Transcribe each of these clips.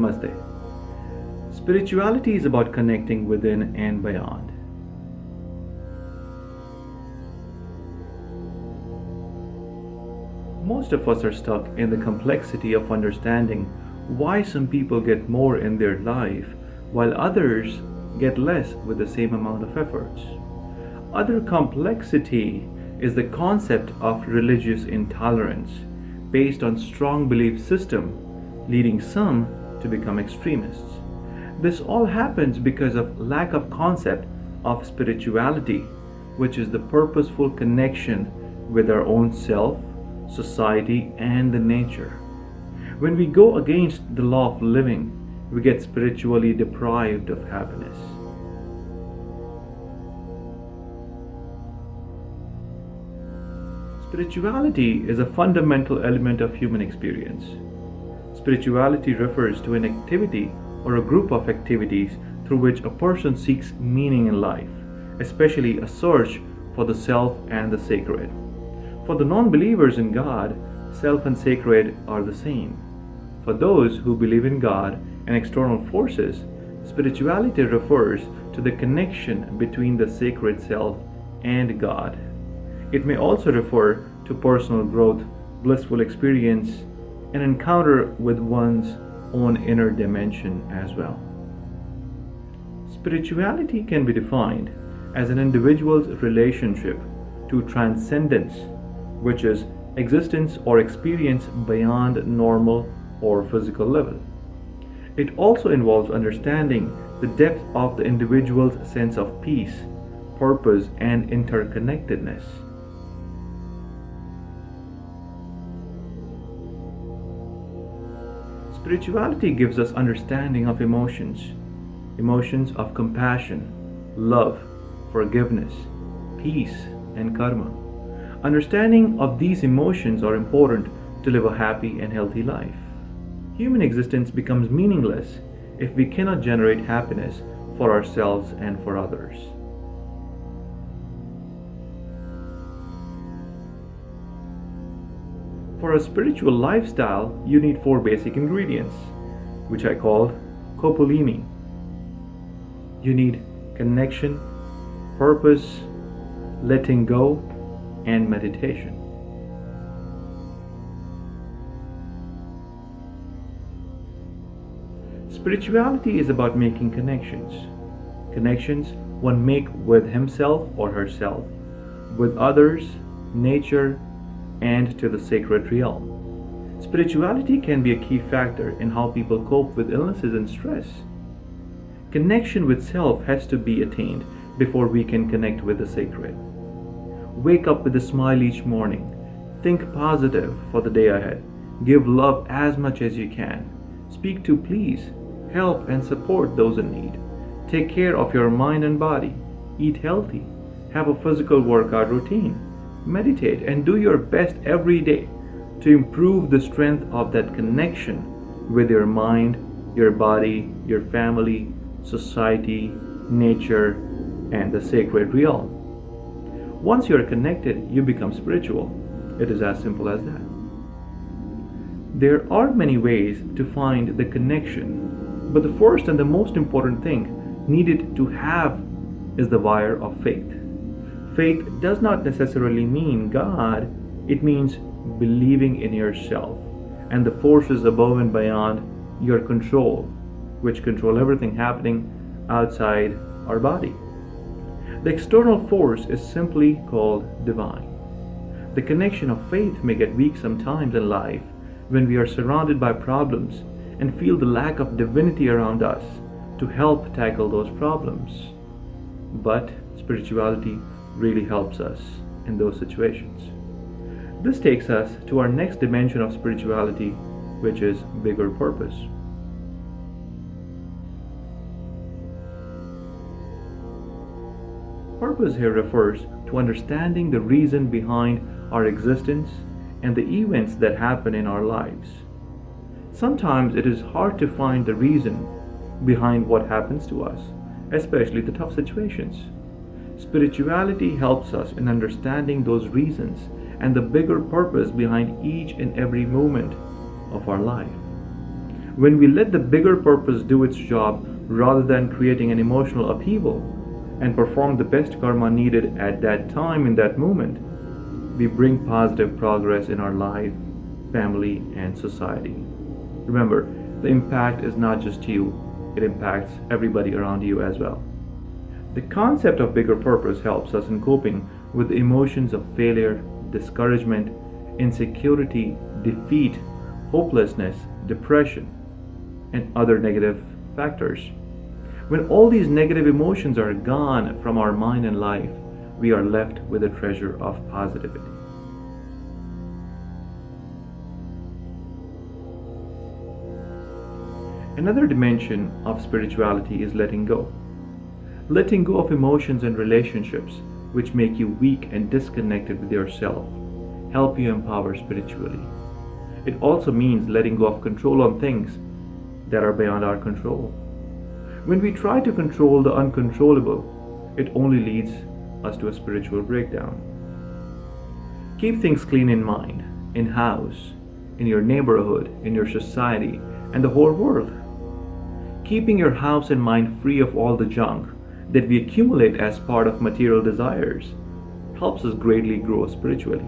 Namaste. Spirituality is about connecting within and beyond. Most of us are stuck in the complexity of understanding why some people get more in their life while others get less with the same amount of efforts. Other complexity is the concept of religious intolerance based on strong belief system, leading some to become extremists. This all happens because of lack of concept of spirituality, which is the purposeful connection with our own self, society, and the nature. When we go against the law of living, we get spiritually deprived of happiness. Spirituality is a fundamental element of human experience. Spirituality refers to an activity or a group of activities through which a person seeks meaning in life, especially a search for the self and the sacred. For the non-believers in God, self and sacred are the same. For those who believe in God and external forces, spirituality refers to the connection between the sacred self and God. It may also refer to personal growth, blissful experience, and encounter with one's own inner dimension as well. Spirituality can be defined as an individual's relationship to transcendence, which is existence or experience beyond normal or physical level. It also involves understanding the depth of the individual's sense of peace, purpose, and interconnectedness. Spirituality gives us understanding of emotions of compassion, love, forgiveness, peace, and karma. Understanding of these emotions are important to live a happy and healthy life. Human existence becomes meaningless if we cannot generate happiness for ourselves and for others. For a spiritual lifestyle, you need 4 basic ingredients, which I called kopulimi. You need connection, purpose, letting go, and meditation. Spirituality is about making connections. Connections one make with himself or herself, with others, nature, and to the sacred realm. Spirituality can be a key factor in how people cope with illnesses and stress. Connection with self has to be attained before we can connect with the sacred. Wake up with a smile each morning. Think positive for the day ahead. Give love as much as you can. Speak to please, help and support those in need. Take care of your mind and body. Eat healthy. Have a physical workout routine. Meditate and do your best every day to improve the strength of that connection with your mind, your body, your family, society, nature, and the sacred realm. Once you are connected, you become spiritual. It is as simple as that. There are many ways to find the connection, but the first and the most important thing needed to have is the wire of faith. Faith does not necessarily mean God, it means believing in yourself and the forces above and beyond your control, which control everything happening outside our body. The external force is simply called divine. The connection of faith may get weak sometimes in life when we are surrounded by problems and feel the lack of divinity around us to help tackle those problems. But spirituality really helps us in those situations. This takes us to our next dimension of spirituality, which is bigger purpose. Purpose here refers to understanding the reason behind our existence and the events that happen in our lives. Sometimes it is hard to find the reason behind what happens to us, especially the tough situations. Spirituality helps us in understanding those reasons and the bigger purpose behind each and every moment of our life. When we let the bigger purpose do its job rather than creating an emotional upheaval and perform the best karma needed at that time in that moment, we bring positive progress in our life, family, and society. Remember, the impact is not just you, it impacts everybody around you as well. The concept of bigger purpose helps us in coping with the emotions of failure, discouragement, insecurity, defeat, hopelessness, depression, and other negative factors. When all these negative emotions are gone from our mind and life, we are left with a treasure of positivity. Another dimension of spirituality is letting go. Letting go of emotions and relationships which make you weak and disconnected with yourself help you empower spiritually. It also means letting go of control on things that are beyond our control. When we try to control the uncontrollable, it only leads us to a spiritual breakdown. Keep things clean in mind, in house, in your neighborhood, in your society, and the whole world. Keeping your house and mind free of all the junk that we accumulate as part of material desires helps us greatly grow spiritually.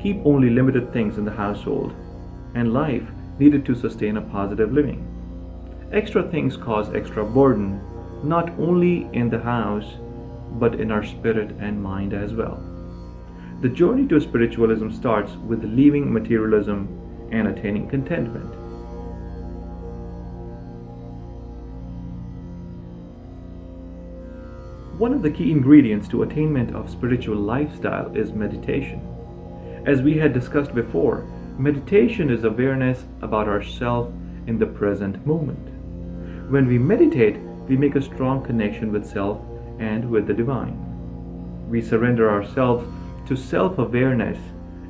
Keep only limited things in the household and life needed to sustain a positive living. Extra things cause extra burden, not only in the house, but in our spirit and mind as well. The journey to spiritualism starts with leaving materialism and attaining contentment. One of the key ingredients to attainment of spiritual lifestyle is meditation. As we had discussed before, meditation is awareness about ourselves in the present moment. When we meditate, we make a strong connection with self and with the divine. We surrender ourselves to self-awareness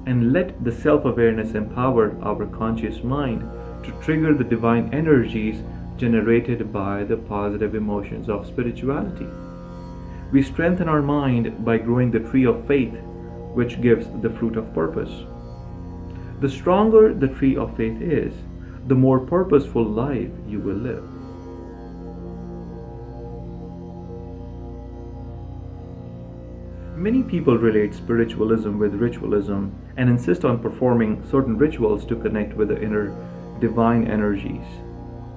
and let the self-awareness empower our conscious mind to trigger the divine energies generated by the positive emotions of spirituality. We strengthen our mind by growing the tree of faith, which gives the fruit of purpose. The stronger the tree of faith is, the more purposeful life you will live. Many people relate spiritualism with ritualism and insist on performing certain rituals to connect with the inner divine energies.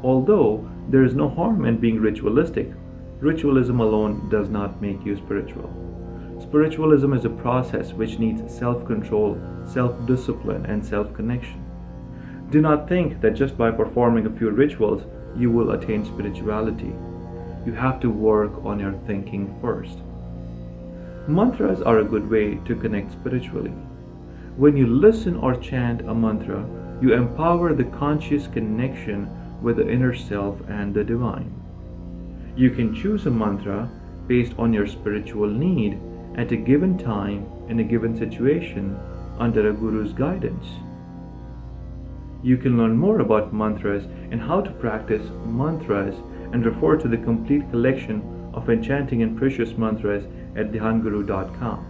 Although there is no harm in being ritualistic, ritualism alone does not make you spiritual. Spiritualism is a process which needs self-control, self-discipline, and self-connection. Do not think that just by performing a few rituals you will attain spirituality. You have to work on your thinking first. Mantras are a good way to connect spiritually. When you listen or chant a mantra, you empower the conscious connection with the inner self and the divine. You can choose a mantra based on your spiritual need at a given time in a given situation under a guru's guidance. You can learn more about mantras and how to practice mantras and refer to the complete collection of enchanting and precious mantras at DhyaanGuru.com.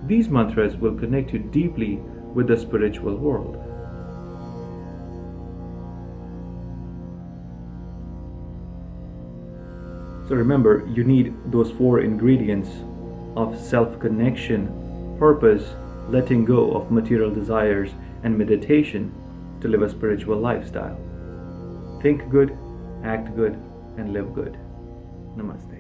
These mantras will connect you deeply with the spiritual world. So remember, you need those 4 ingredients of self-connection, purpose, letting go of material desires, and meditation to live a spiritual lifestyle. Think good, act good, and live good. Namaste.